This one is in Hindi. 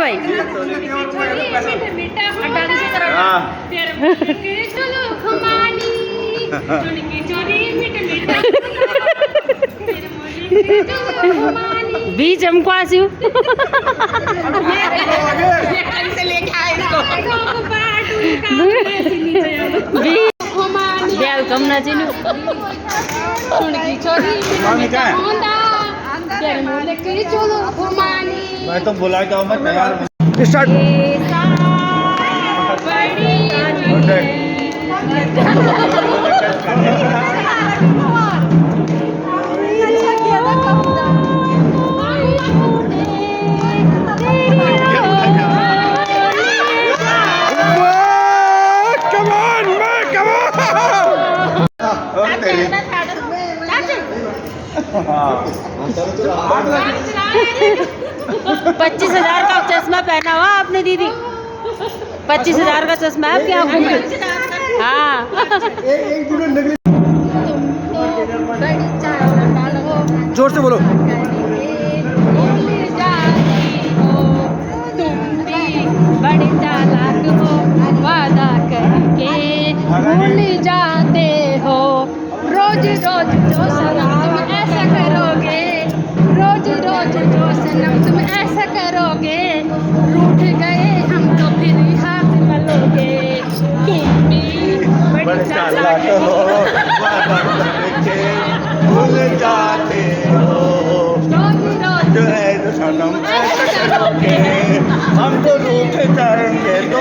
भाई बीच हमको आसियो वेलकम ना चीनू मैं तो बुला के मैं तैयार स्टार्ट पच्चीस 25,000 का चश्मा पहना हुआ आपने दीदी 25,000 का चश्मा है आपकी आंखों में हाँ जोर से बोलो बड़ी चालाक हो वादा करके भूल जाते हो रोज रोज जो सनम तुम ऐसा करोगे रोज रोज जो सनम तुम ऐसा करोगे रूठ गए हम तो फिर हाथ मलोगे तुम भी बड़ी चालाक हो वादा करके भूल जाते हो रोज रोज जो है जो सनम ऐसा करोगे हम तो रूठ जाएंगे तो